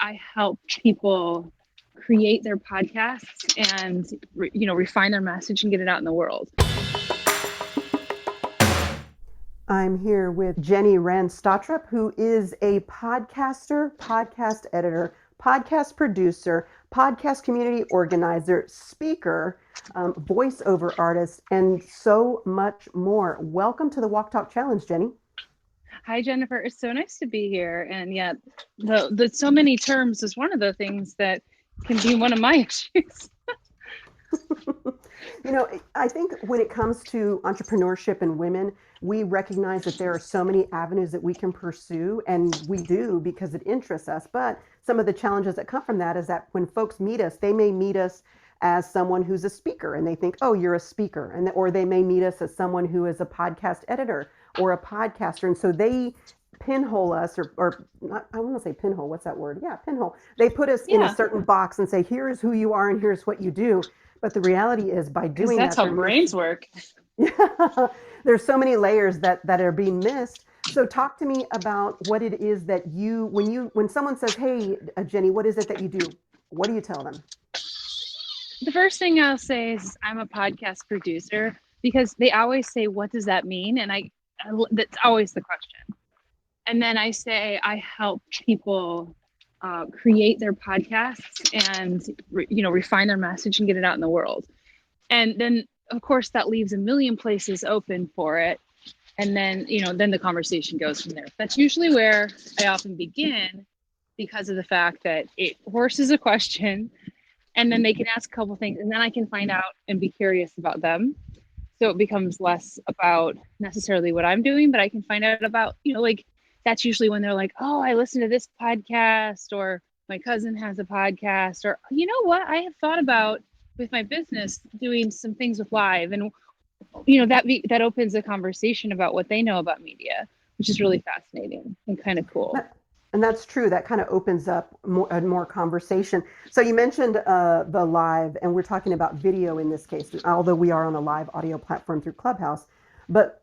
I help people create their podcasts and refine their message and get it out in the world. I'm here with Jeni Wren Stottrup, who is a podcaster, podcast editor, podcast producer, podcast community organizer, speaker, voiceover artist, and so much more. Welcome to the Walk Talk Challenge, Jeni. Hi, Jennifer. It's so nice to be here. And yet, the so many terms is one of the things that can be one of my issues. I think when it comes to entrepreneurship and women, we recognize that there are so many avenues that we can pursue, and we do because it interests us. But some of the challenges that come from that is that when folks meet us, they may meet us as someone who's a speaker and they think, oh, you're a speaker. Or they may meet us as someone who is a podcast editor or a podcaster. And so they pinhole us or not, I want to say pinhole. What's that word? Yeah, pinhole. They put us in a certain box and say, here's who you are and here's what you do. But the reality is by Because doing that's that, how brains work. yeah, there's so many layers that are being missed. So talk to me about what it is that when someone says, hey, Jeni, what is it that you do? What do you tell them? The first thing I'll say is I'm a podcast producer, because they always say, what does that mean? And that's always the question. And then I say I help people create their podcasts and refine their message and get it out in the world. And then of course that leaves a million places open for it. And then then the conversation goes from there. That's usually where I often begin, because of the fact that it forces a question, and then they can ask a couple things, and then I can find out and be curious about them. So it becomes less about necessarily what I'm doing, but I can find out about, like, that's usually when they're like, oh, I listened to this podcast, or my cousin has a podcast, or you know what, I have thought about with my business doing some things with live. And that opens a conversation about what they know about media, which is really fascinating and kind of cool. And that's true. That kind of opens up more conversation. So you mentioned the live, and we're talking about video in this case, although we are on a live audio platform through Clubhouse. But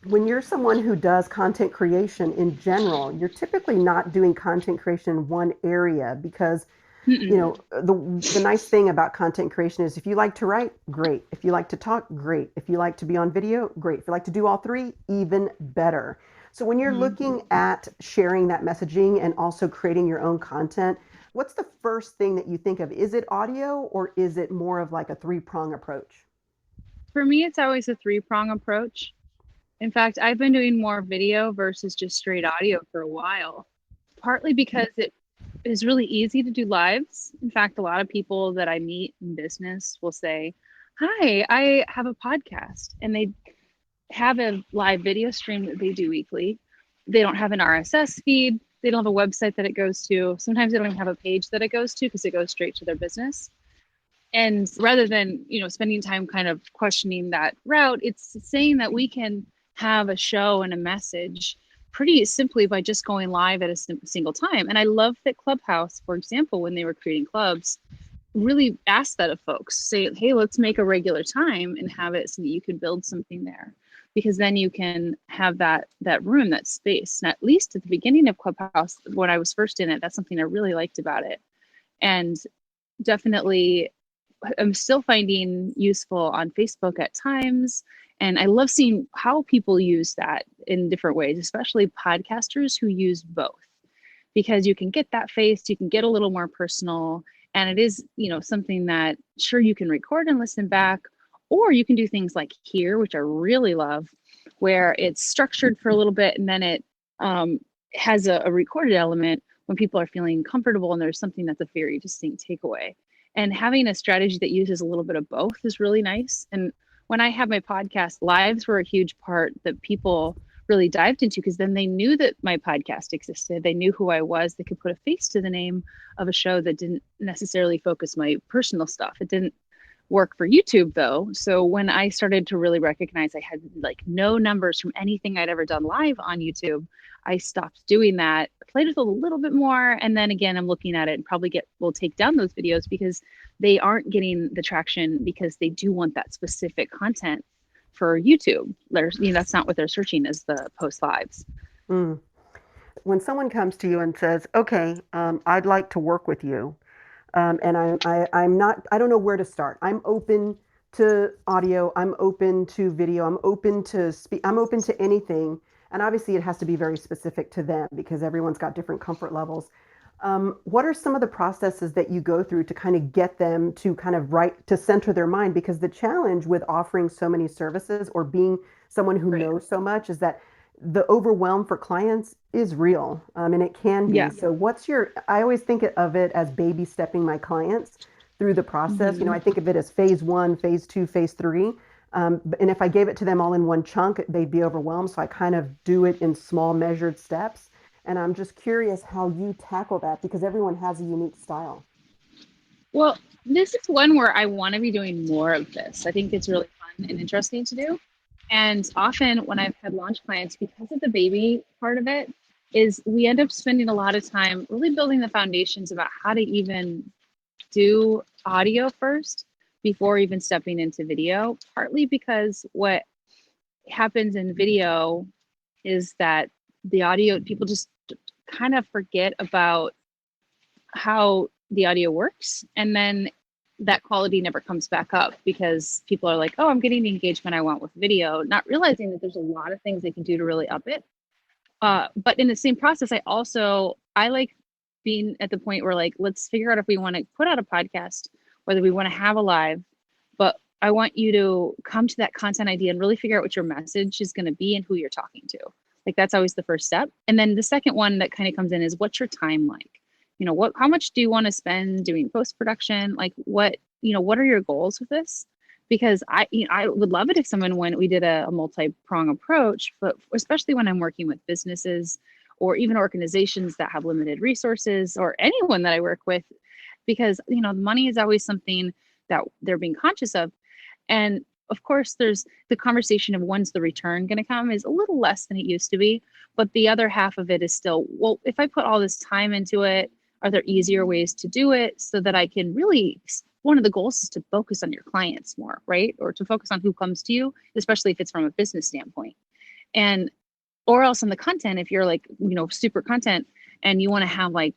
when you're someone who does content creation in general, you're typically not doing content creation in one area because, the nice thing about content creation is if you like to write, great. If you like to talk, great. If you like to be on video, great. If you like to do all three, even better. So when you're looking at sharing that messaging and also creating your own content, what's the first thing that you think of? Is it audio, or is it more of like a three-prong approach? For me, it's always a three-prong approach. In fact, I've been doing more video versus just straight audio for a while, partly because it is really easy to do lives. In fact, a lot of people that I meet in business will say, hi, I have a podcast, and they have a live video stream that they do weekly. They don't have an RSS feed. They don't have a website that it goes to. Sometimes they don't even have a page that it goes to, because it goes straight to their business. And rather than, spending time kind of questioning that route, it's saying that we can have a show and a message pretty simply by just going live at a single time. And I love that Clubhouse, for example, when they were creating clubs, really asked that of folks. Say, hey, let's make a regular time and have it so that you can build something there, because then you can have that room, that space. And at least at the beginning of Clubhouse, when I was first in it, that's something I really liked about it. And definitely I'm still finding useful on Facebook at times. And I love seeing how people use that in different ways, especially podcasters who use both, because you can get that face, you can get a little more personal. And it is, something that sure you can record and listen back, or you can do things like here, which I really love, where it's structured for a little bit and then it has a recorded element when people are feeling comfortable and there's something that's a very distinct takeaway. And having a strategy that uses a little bit of both is really nice. And when I had my podcast, lives were a huge part that people really dived into, because then they knew that my podcast existed. They knew who I was. They could put a face to the name of a show that didn't necessarily focus my personal stuff. It didn't work for YouTube though. So when I started to really recognize I had like no numbers from anything I'd ever done live on YouTube, I stopped doing that, played with it a little bit more. And then again, I'm looking at it and probably will take down those videos because they aren't getting the traction, because they do want that specific content for YouTube. That's not what they're searching as the post lives. Mm. When someone comes to you and says, okay, I'd like to work with you, and I'm not, I don't know where to start. I'm open to audio. I'm open to video. I'm open to speak. I'm open to anything. And obviously it has to be very specific to them because everyone's got different comfort levels. What are some of the processes that you go through to kind of get them to kind of right to center their mind? Because the challenge with offering so many services or being someone who Right. knows so much is that the overwhelm for clients is real, and it can be. Yeah. So, I always think of it as baby stepping my clients through the process. You know, Hmm. I think of it as phase one, phase two, phase three. And if I gave it to them all in one chunk, they'd be overwhelmed. So I kind of do it in small, measured steps. And I'm just curious how you tackle that because everyone has a unique style. Well, this is one where I want to be doing more of this. I think it's really fun and interesting to do. And often when I've had launch clients, because of the baby part of it, is we end up spending a lot of time really building the foundations about how to even do audio first before even stepping into video, partly because what happens in video is that the audio people just kind of forget about how the audio works, and then that quality never comes back up because people are like, oh, I'm getting the engagement I want with video, not realizing that there's a lot of things they can do to really up it. But in the same process, I like being at the point where, like, let's figure out if we want to put out a podcast, whether we want to have a live, but I want you to come to that content idea and really figure out what your message is going to be and who you're talking to. Like, that's always the first step. And then the second one that kind of comes in is, what's your time like? How much do you want to spend doing post production? Like, what are your goals with this? Because I would love it if someone, when we did a multi-prong approach, but especially when I'm working with businesses or even organizations that have limited resources, or anyone that I work with, because money is always something that they're being conscious of. And of course, there's the conversation of when's the return going to come is a little less than it used to be. But the other half of it is still, well, if I put all this time into it, are there easier ways to do it so that I can really, one of the goals is to focus on your clients more, right? Or to focus on who comes to you, especially if it's from a business standpoint. And, or else on the content, if you're like, super content and you want to have, like,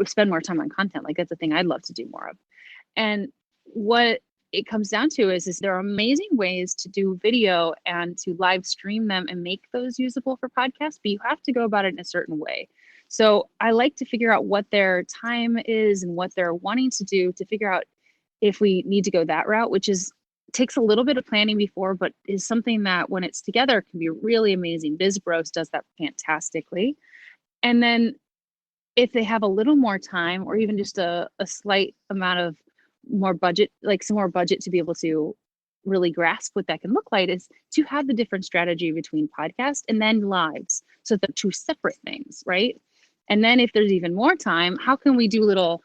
spend more time on content, like that's a thing I'd love to do more of. And what it comes down to is there are amazing ways to do video and to live stream them and make those usable for podcasts, but you have to go about it in a certain way. So I like to figure out what their time is and what they're wanting to do to figure out if we need to go that route, which is takes a little bit of planning before, but is something that when it's together can be really amazing. Biz Bros does that fantastically. And then if they have a little more time, or even just a slight amount of more budget, like some more budget to be able to really grasp what that can look like, is to have the different strategy between podcast and then lives. So they're two separate things, right? And then if there's even more time, how can we do little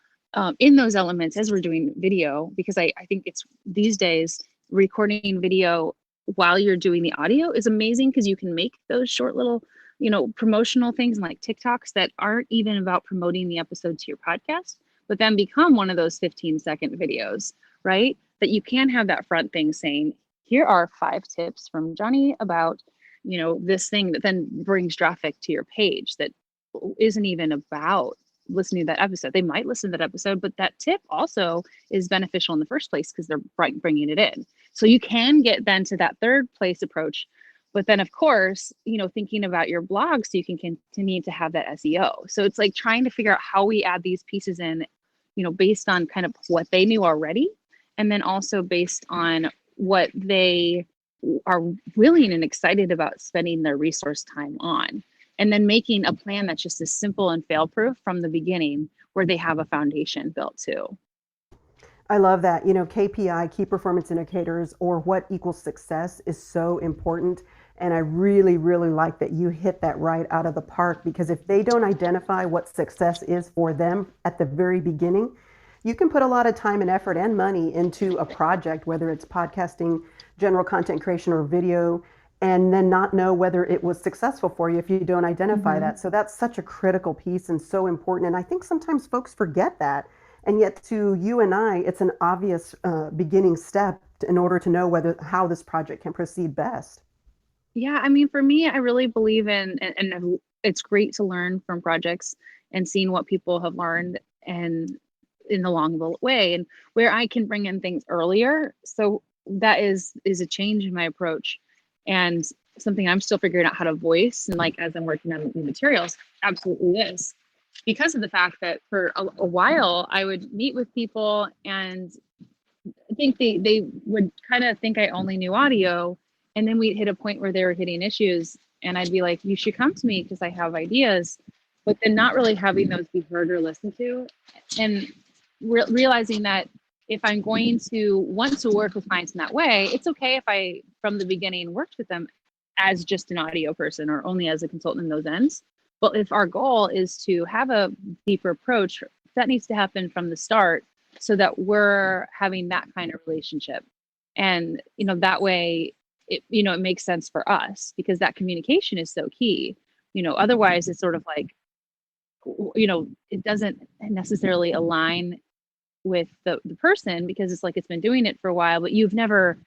in those elements as we're doing video? Because I think it's these days recording video while you're doing the audio is amazing because you can make those short little promotional things like TikToks that aren't even about promoting the episode to your podcast, but then become one of those 15-second videos, right? That you can have that front thing saying, here are 5 tips from Johnny about, this thing, that then brings traffic to your page that isn't even about listening to that episode. They might listen to that episode, but that tip also is beneficial in the first place because they're bringing it in. So you can get then to that third place approach. But then, of course, thinking about your blog so you can continue to have that SEO. So it's like trying to figure out how we add these pieces in, based on kind of what they knew already, and then also based on what they are willing and excited about spending their resource time on. And then making a plan that's just as simple and fail proof from the beginning, where they have a foundation built too. I love that. You know, KPI, key performance indicators, or what equals success is so important. And I really, really like that you hit that right out of the park because if they don't identify what success is for them at the very beginning, you can put a lot of time and effort and money into a project, whether it's podcasting, general content creation, or video, and then not know whether it was successful for you if you don't identify Mm-hmm. that. So that's such a critical piece and so important. And I think sometimes folks forget that. And yet, to you and I, it's an obvious beginning step in order to know whether how this project can proceed best. Yeah, I mean, for me, I really believe in, and it's great to learn from projects and seeing what people have learned and in the long way, and where I can bring in things earlier. So that is a change in my approach, and something I'm still figuring out how to voice. And like as I'm working on new materials, absolutely is because of the fact that for a while I would meet with people and I think they would kind of think I only knew audio, and then we'd hit a point where they were hitting issues, and I'd be like, "You should come to me because I have ideas," but then not really having those be heard or listened to, and realizing that if I'm going to want to work with clients in that way, it's okay if I from the beginning worked with them as just an audio person or only as a consultant in those ends. But if our goal is to have a deeper approach, that needs to happen from the start so that we're having that kind of relationship. And, that way it makes sense for us because that communication is so key. Otherwise it's sort of like, it doesn't necessarily align with the person because it's like it's been doing it for a while, but you've never,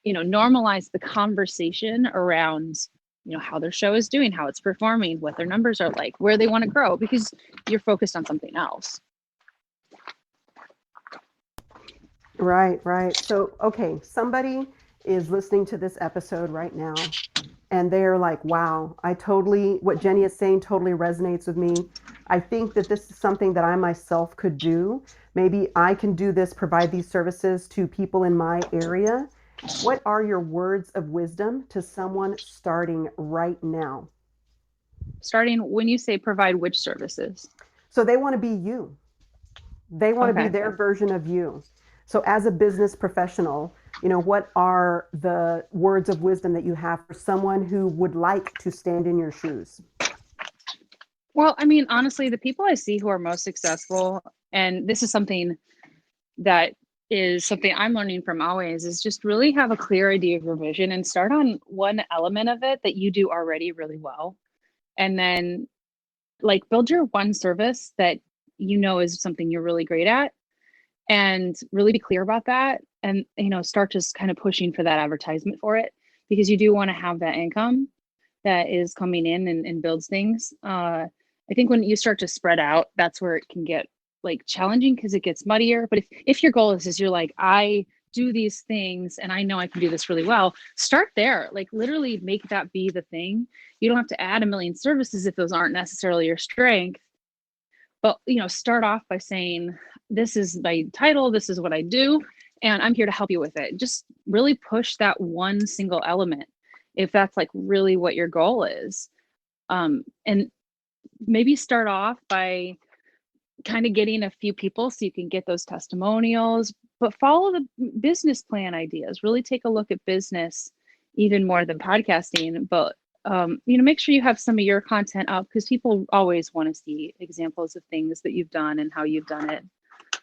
normalized the conversation around, how their show is doing, how it's performing, what their numbers are like, where they want to grow, because you're focused on something else. Right, right. So, okay, somebody is listening to this episode right now and they're like, wow, what Jeni is saying totally resonates with me. I think that this is something that I myself could do. Maybe I can do this, provide these services to people in my area. What are your words of wisdom to someone starting right now? Starting when you say provide which services? So they want to be you. They want to be Okay. their version of you. So as a business professional, what are the words of wisdom that you have for someone who would like to stand in your shoes? Well, I mean, honestly, the people I see who are most successful, and this is something that is something I'm learning from always, is just really have a clear idea of your vision and start on one element of it that you do already really well. And then like build your one service that is something you're really great at and really be clear about that, and start just kind of pushing for that advertisement for it because you do want to have that income that is coming in and builds things. I think when you start to spread out, that's where it can get like challenging because it gets muddier. But if your goal is you're like, I do these things and I know I can do this really well, start there. Like literally make that be the thing. You don't have to add a million services if those aren't necessarily your strength. But start off by saying, this is my title, this is what I do, and I'm here to help you with it. Just really push that one single element if that's like really what your goal is. And maybe start off by kind of getting a few people so you can get those testimonials, but follow the business plan ideas. Really take a look at business even more than podcasting, but make sure you have some of your content up because people always want to see examples of things that you've done and how you've done it.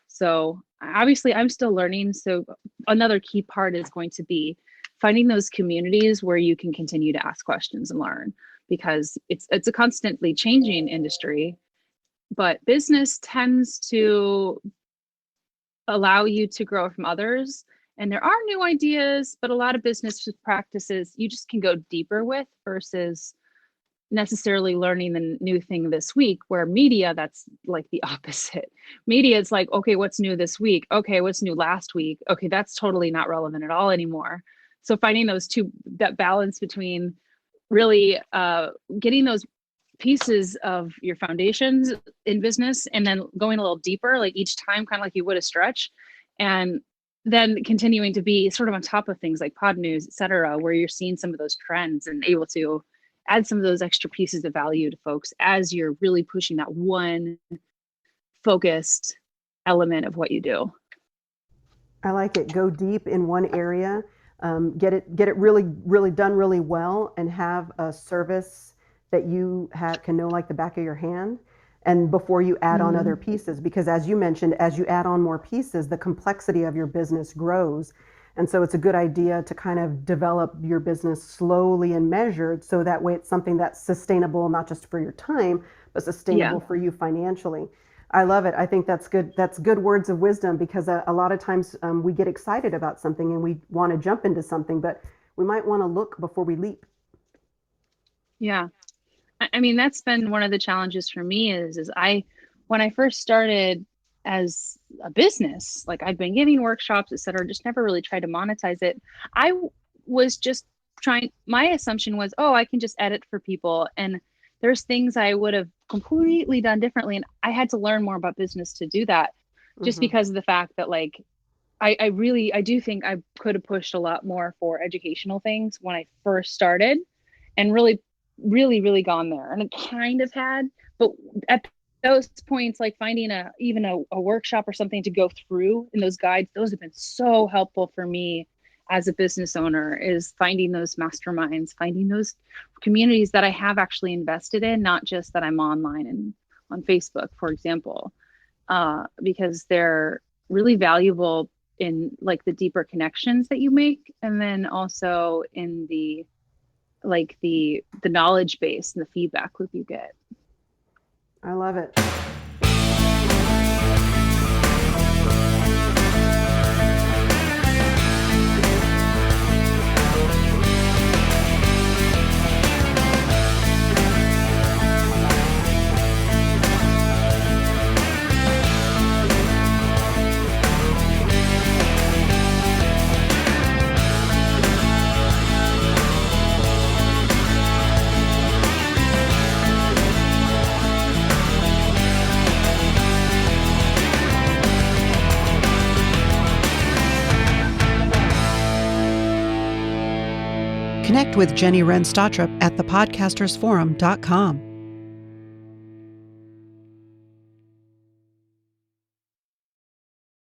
So obviously I'm still learning. So another key part is going to be finding those communities where you can continue to ask questions and learn, because it's a constantly changing industry, but business tends to allow you to grow from others. And there are new ideas, but a lot of business practices you just can go deeper with versus necessarily learning the new thing this week, where media, that's like the opposite. Media, it's like, okay, what's new this week? Okay, what's new last week? Okay, that's totally not relevant at all anymore. So finding that balance between really getting those pieces of your foundations in business and then going a little deeper, like each time, kind of like you would a stretch, and then continuing to be sort of on top of things like pod news, et cetera, where you're seeing some of those trends and able to add some of those extra pieces of value to folks as you're really pushing that one focused element of what you do. I like it. Go deep in one area, get it really, really done really well, and have a service that can know like the back of your hand. And before you add on other Mm-hmm. pieces, because as you mentioned, as you add on more pieces, the complexity of your business grows. And so it's a good idea to kind of develop your business slowly and measured so that way it's something that's sustainable, not just for your time, but Yeah. sustainable for you financially. I love it. I think that's good. That's good words of wisdom because a lot of times we get excited about something and we want to jump into something, but we might want to look before we leap. Yeah. I mean, that's been one of the challenges for me is when I first started as a business, like I'd been giving workshops, et cetera, just never really tried to monetize it. I was just my assumption was, oh, I can just edit for people. And there's things I would have completely done differently. And I had to learn more about business to do that just Mm-hmm. because of the fact that like, I do think I could have pushed a lot more for educational things when I first started and really gone there. And it kind of had, but at those points, like finding even a workshop or something to go through in those guides, those have been so helpful for me as a business owner, is finding those masterminds, finding those communities that I have actually invested in, not just that I'm online and on Facebook, for example, because they're really valuable in like the deeper connections that you make, and then also in the like the knowledge base and the feedback loop you get. I love it. Connect with Jeni Wren Stottrup at thepodcastersforum.com.